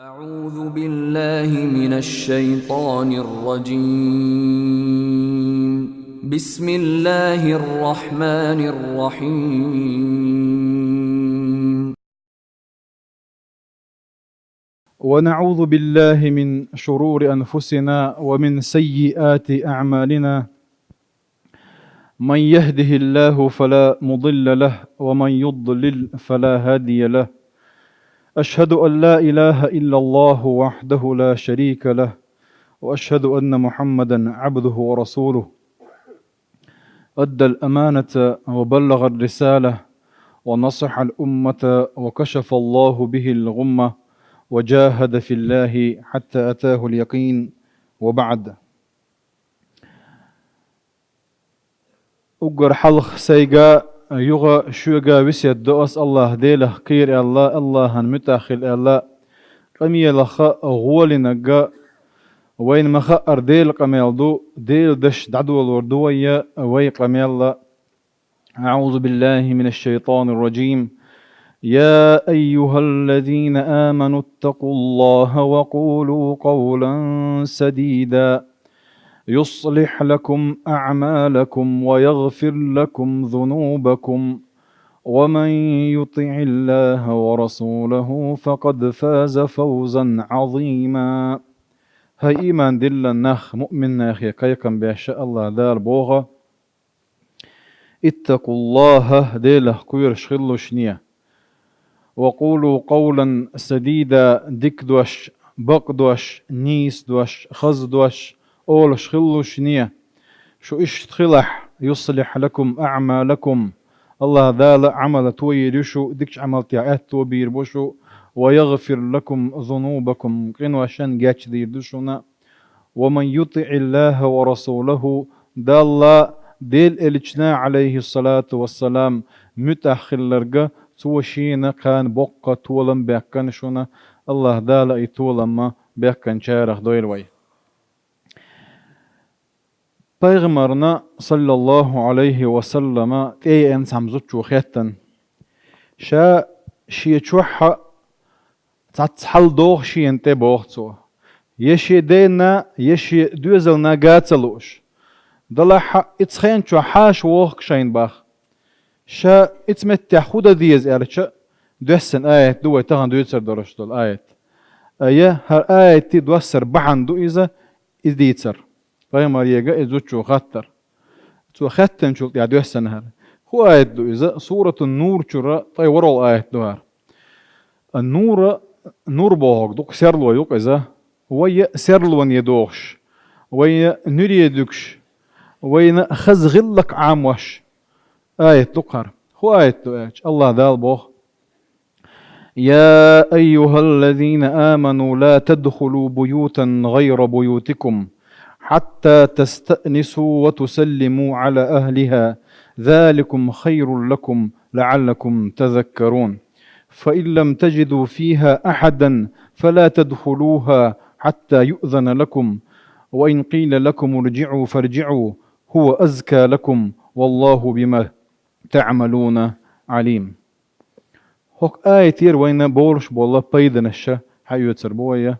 أعوذ بالله من الشيطان الرجيم. بسم الله الرحمن الرحيم. ونعوذ بالله من شرور أنفسنا ومن سيئات أعمالنا. من يهده الله فلا مضل له ومن يضلل فلا هادي له. أشهد أن لا إله إلا الله وحده لا شريك له، وأشهد أن محمدا عبده ورسوله. أدى الأمانة وبلغ الرسالة ونصح الأمة وكشف الله به الغمة وجاهد في الله حتى أتاه اليقين. وبعد. أجر حلق سيجا يغا شوغا وسيد دوس الله ديله قير الله هنمتاخل الله قمي لخا غولنجا وين مخا أرديل قميل دو ديل دش دعدو الوردوية وي قميل. أعوذ بالله من الشيطان الرجيم. يا أيها الذين آمنوا اتقوا الله وقولوا قولا سديدا يصلح لكم أعمالكم ويغفر لكم ذنوبكم، ومن يطع الله ورسوله فقد فاز فوزا عظيما. هاي إيمان دل النخ مؤمن ناخي كيكم بيشاء الله دار بوغا. اتقوا الله ديله كوير شغلو شنية. وقولوا قولا سديدا ديك دوش بق دوش نيس دوش خز دوش أول شغلو شنية. شو اشتخلح يصلح لكم أعمالكم. الله ذال عمل تويرشو ديكش عمل تيعات توبير بوشو، ويغفر لكم ذنوبكم قين وشان جاتش دير دوشونا. ومن يطع الله ورسوله دال ديل الجنا عليه الصلاة والسلام متأخر لرقا توشينا كان بقى تولم بيكن شونا. الله دال يتولم ما بيكن شارخ دويل وي. پیغمبرنا صلى الله عليه وسلم اي انس همزوتشو خيتن شا شي تشوحا تحل دوغ شي انت بوغتو يشي دينا يشي دوزلنا قاتلوش دلح اتسخين شو حاش ووخ شين باخ شا اتمت حودا ديز ارشا دوسن آية دوي تغن دويتسر درش دول آية هر آية تي دوسر بحن دو إذا إز ديتسر غير يجا إزوتشو خطر تو ختن شو يعني دوسن هر هو آية دو إذا سورة النور شرا طي ورا آية دوار النور نور بوغ دوك سرلو يوك إذا ويا سرلون يدوغش ويا نري يدوكش وين خز غلك عاموش آية تقهر هو آية تقهر الله دال بوغ. يا أيها الذين آمنوا لا تدخلوا بيوتا غير بيوتكم حتى تستأنسوا وتسلموا على أهلها ذلكم خير لكم لعلكم تذكرون. فإن لم تجدوا فيها أحدا فلا تدخلوها حتى يؤذن لكم، وإن قيل لكم ارجعوا فارجعوا هو أزكى لكم والله بما تعملون عليم. هوك آية وين بورش بالله بيدن الشا حيو تربوية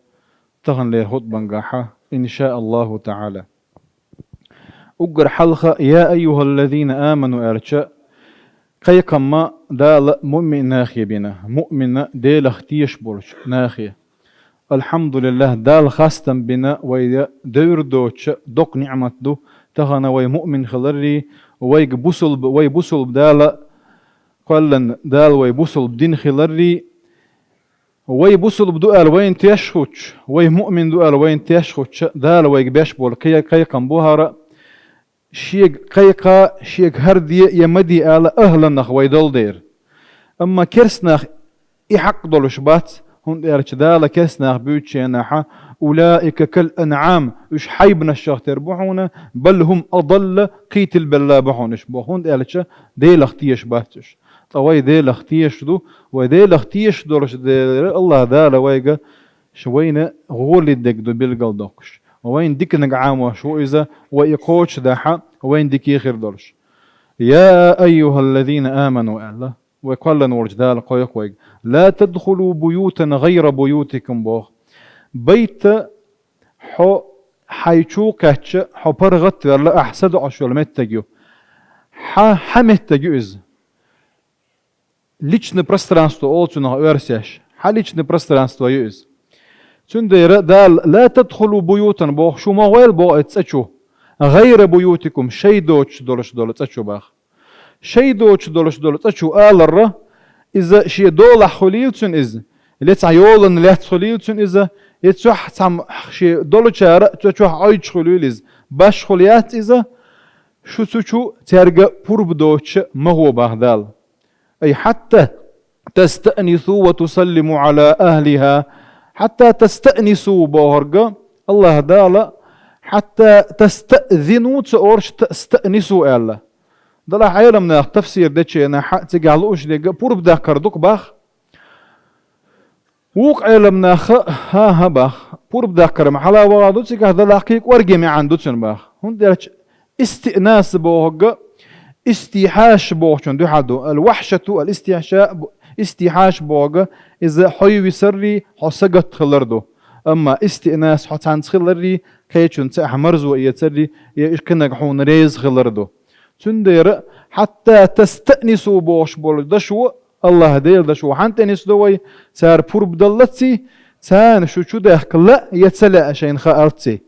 تغن لي هود بنجاحة إن شاء الله تعالى. أجر حلقة يا أيها الذين آمنوا أرشا قيكم ما دال مؤمن ناخي بنا مؤمن ديل اختيش برش ناخي الحمد لله دال خاستم بنا ويا دور دوتش دوك نعمة دو تغن وي مؤمن خلري وي بوصل دال قالن دال وي بوصل بدين خلري وي بوصل بدوال وين تيشخوش وي مؤمن دوال وين تيشخوش دال وي بيش بول قيقم بوهر شيق قيقا شيق هردي يمدي على أهلا نخ ويدول دير. أما كرسناخ إحق دولش بات هون ديرش دال كرسناخ بيوتشيناحا أولئك كالأنعام إش حيبنا الشيخ تربحونا بل هم أضل قيت البلا بحونش بوهون ديرش ديل اختيش باتش طوي ديل اختيش دو وديل اختيش دولش دير الله دال ويقا شوينا غول الدك دو بالقل دوكش وين ديك نقعام وشو إذا ويقوش داحا وين ديك يخير دولش. يا أيها الذين آمنوا الله وقال نورج دال قويق لا تدخلوا بيوتا غير بيوتكم بوخ بيت حو حيشو كاتش حو برغت ولا أحسد عشول متجيو حمتجيو إز ليش نبرسترانستو أولتنا أرسيش حليش نبرسترانستو يز تندير دال لا تدخلوا بيوتا بوخ شو ما ويل بو اتسچو غير بيوتكم شي دوتش دولش دول اتسچو باخ شي دوتش دولش دول اتسچو آلر إذا شي دول خليلتن إز ليتس عيولن ليت خليلتن إذا يتسوح تام شي دول شارع تسوح عيش خليل باش خليات إذا شو تسوچو ترجع بورب دوتش ما هو باخدال أي حتى تستأنسوا وتسلموا على أهلها حتى تستأنسوا بوهرجا الله دالا حتى تستأذنوا تأورش تستأنسوا ألا دالا عيالمنا تفسير دتشي أنا حق تجعلوش دي بورب ده كردوك باخ ووق عيالمنا ها باخ بورب ده كرم حلا وادو تجع دالا حقيق ورجمي عندو تشن باخ هون درج استئناس بوهرجا استيحاش بوغشون دو حدو الوحشة استيحاش بوغا إذا حيوي سري حسقت خلردو أما استئناس حتان خلري كيشون تأحمرزو إيتسري يشكنك حون ريز خلردو تندير حتى تستأنسوا بوغش بول دشو الله ديل دشو حان تنس دوي سار بورب دلتسي سان شو داخك لا يتسلأ شين خالتسي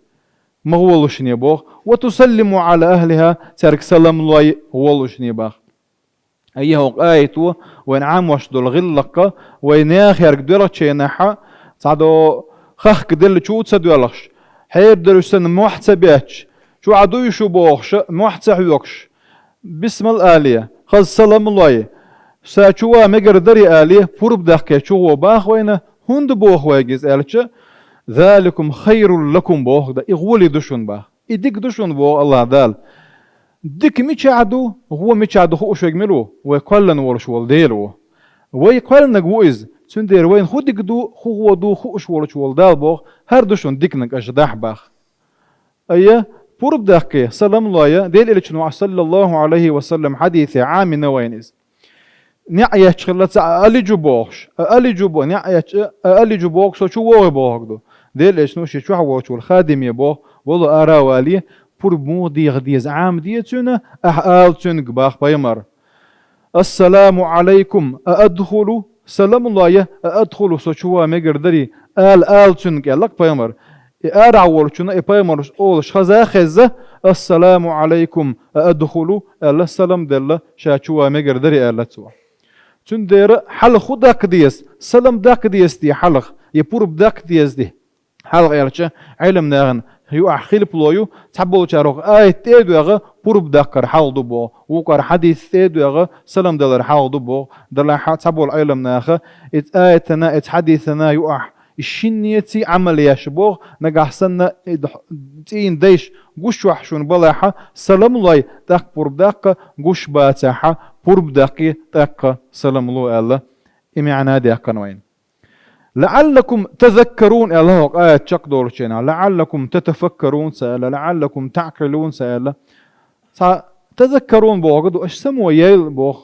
مغولوش نيبوغ وتسلم على أهلها تارك سلام الله غولوش نيباغ أيهوغ آيتو وين عام واشدو الغلقة وين ياخي أرقدولا تشيناحا تعدو خاخ كدل شو تسدوالخش حير دلوسن موحتة بياتش شو عدو يشو بوغش موحتة حيوكش بسم الآلية خز سلام الله ساچوا مگر دري آلية پورب داخكي شو هو باخ وين هند بوغ ويجيز آلتش ذلكم خير لكم بوغ دا إغولي دشون باخ إديك دشون بوغ الله دال ديك ميشعدو هو ميشعدو خو شو يجملو ويقلن ورش والديلو ويقلن نجويز سندير وين خو ديك دو خو هو دو خو اش ورش والدال بوغ هر دشون ديك نك أجداح باخ أيه بورب داخكي سلام الله ديل إلى صلى الله عليه وسلم حديث عام نوينز نعيش خلت ألي جبوخش ألي جبو نعيش ألي جبوخ سو شو وو بوخ دو ديل إيش نوشي شو حوش والخادم يبوخ والله أرى والي بورب مو ديغ ديز عام ديتنا أحال تنق باخ بيمر السلام عليكم أدخلوا سلام الله يا أدخلوا سو شو مجر دري آل تنق لك بيمر أرى والشنا بيمر أول شخزا خزة السلام عليكم أدخلوا السلام دل شاشوا مجر دري آل تسوا تندير حل خداك ديس سلام داك ديس دي حلق يبورب داك ديس دي حلق يالش علم ناغن هيو أحخيل بلويو تحبو تشاروغ تيدو يغا بورب داكر حال دبو وقار حديث تيدو يغا سلام دلر حال دبو دلر تحبو العلم ناغا آيتنا حديثنا يو الشنيتي عمل يشبوغ نقع سنة تين ديش قوش وحشون بلاحة سلام الله داك بورب داك قوش باتاحة بورب داكي داك سلام الله الله إمعنا داك نوين لعلكم تذكرون الله آية شق دورشينا لعلكم تتفكرون سألا لعلكم تعقلون سألا تذكرون بوغدو اش سمو ييل بوغ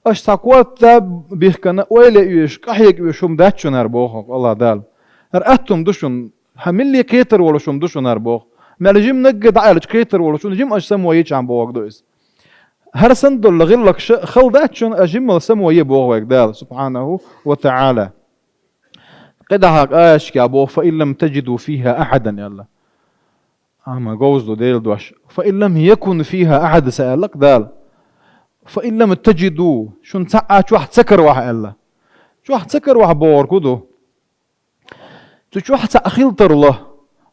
اش تاكوات تاب بيخكنا ويلي يوش كحيك يوشم داتشونار بوغ الله دال رأتم دشون هملي كيتر ولا شوم دشونار بوغ مالجيم نقد عالج كيتر ولا شون جيم اش سمو ييش عن بوغدو اس هر سندل لغلق خل داتشون اجيم سمو يبوغ دال سبحانه وتعالى قدها آش كابو فإن لم تجدوا فيها أحدا يلا أما جوزدو ديل دوش فإن لم يكن فيها أحد سألك دال فإن لم تجدوا شون تسعى شو واحد سكر واحد يلا شو واحد سكر واحد بور كدو شو واحد تأخيلتر الله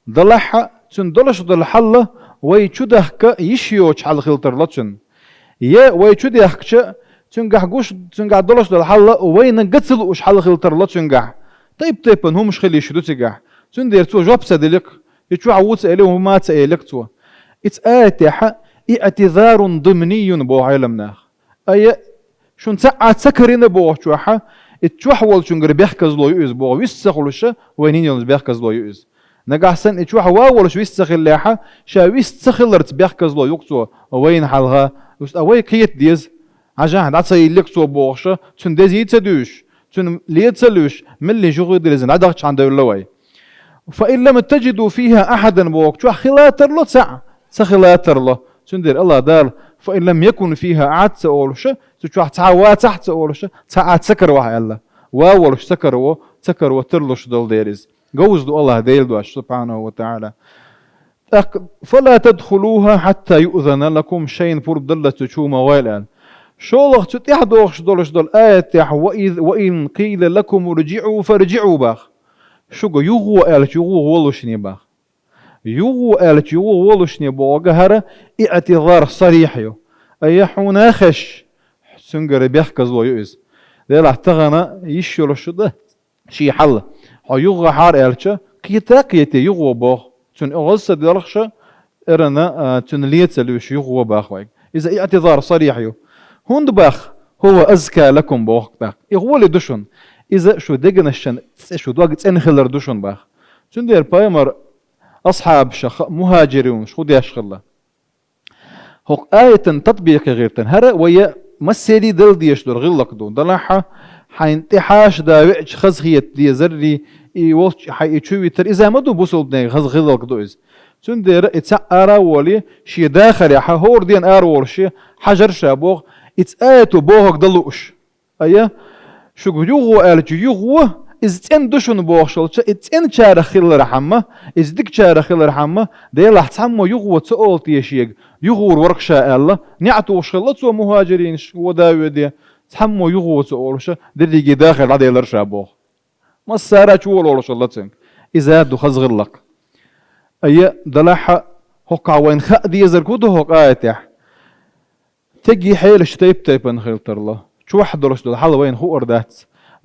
دلحة شون دلش دلحلة ويشودهك يشيوش على خيلتر لتشن يا ويشودهك شون قاح قوش شون قاح دلش دلحلة وين قتل وش حل خيلتر لتشن قاح طيب هو مش خلي يشدو تجاه تندير تو جواب سدلك يتشو عوض سأله وما تسألك تو اتآتح اعتذار ضمني بو علمنا أي شون ساعة سكرين بو شوحة اتشوحول شنقر بيحكز لو يؤز بو ويستخلوش وينين يلز بيحكز لو يؤز نقع سن اتشوح واول شو يستخل لاحة شا ويستخلرت بيحكز لو يقصو وين حالها وي كيت ديز عجان عطسي لك تو بوغشة تندزي تدوش تون ليتسلوش من اللي شغل درزن عدغش عند اللوي فإن لم تجدوا فيها أحدا بوك شو خلاتر له تخلاتر له سندير الله دار فإن لم يكن فيها أحد سأولش شو تعوات تحت سأولش تعات سكر وها الله واولش سكر وترلش دل ديرز جوز دو الله ديل دو سبحانه وتعالى فلا تدخلوها حتى يؤذن لكم شيء فرد دلة تشوم ويلان شولخ تتيح دوخش دولش دول آية وإن قيل لكم ارجعوا فارجعوا باخ شو يغو آلت يغو ولشني باخ يغو آلت يغو ولشني بوغهر اعتذار صريح يو أيحونا خش سنجر بيحكز ويؤز ديل احتغنا يشيرش ده شي حل يغو حار آلتش قيتي يغو بوغ تن أغلس دلخش إرنا تن ليتسلوش يغو باخ ويك إذا اعتذار صريح يو هوند باخ هو أزكى لكم بوغ باخ يغولي دوشن إذا شو دقنشن شو دوغت انخلر دوشن باخ تن دير بايمر أصحاب مهاجرون شو دياش خلا هو آية تطبيق غيرتن هرا ويا مسيري دل ديش دور غلق دون دلحة حينتحاش دا ويش خزخيت دي زري يوش حيتشوي تر إذا ما دو بوصل بني خز غلق دوز تن دير اتسعر ولي شي داخل يا هور دين أرور شي حجر شابوغ اتآيتو بوغك دلوش أيه شو يغو آلج يغو إز تن دوشن بوغ شلش اتن شار خيل رحمة إز ديك شار خيل رحمة دي لح تسمو يغو تسأل تيشيق يغور ورقشا الله نعتو شلت ومهاجرين وداوي دي تسمو يغو تسألش دي داخل عدي لرشابوغ ما السارة شو ولا شلتين إذا دو خزغر لك أي دلحة هقع وين خا دي زركوده هقع آيتح تجي حيل شتيب تيبن خيلتر الله شو واحد درش دول حال وين هو أردات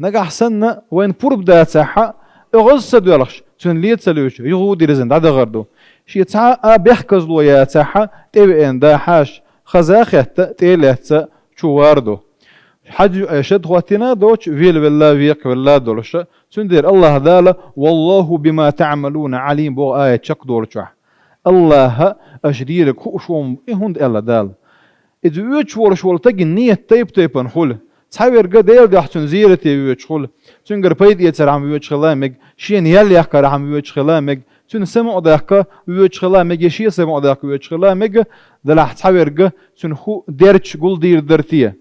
نجح سنة وين بورب دات ساحة أغص دولش تون ليت سلوش يغودي رزن عدا غردو شيء تسعة بيحكز له يا ساحة تبين دا حاش خزاخة تيلت شو واردو حج أشد خواتنا دوش فيل بالله فيق بالله دولش تندير الله ذاله والله بما تعملون عليم بو آية شك دولش الله أشديرك خوشوم إهند الله دال إذا ويش ورش ولتجي النية تيبن حول تحاول قدير ده حتى زيرتي ويش حول تنقر بيد يتر عم ويش خلامك شين يلي يحكر عم ويش خلامك تن سمع ذاك ويش خلامك يشي سمع ذاك ويش خلامك ده لا تحاول قا تن هو ديرش قول دير درتيه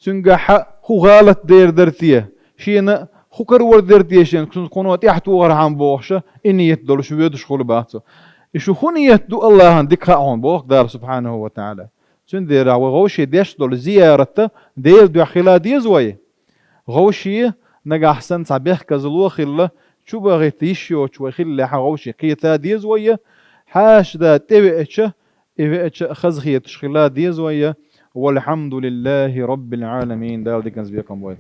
تنقح هو غلط دير درتيه شين هو كرور درتيه شين كن قنوات يحتو غر عم بوخشة إني يتدلش ويدش خول بعته إيشو خونية دو الله عندك عن بوخ دار سبحانه وتعالى تندير وغوشي ديش دول زيارته ديل دو خلا ديزوي غوشي نجا أحسن صبيح كزلو خلا شو بغي تيشيو شو خلا غوشي قيتا ديزوي حاش دا تبعتش خزخية خلا ديزوي والحمد لله رب العالمين دال دي كنز بيكم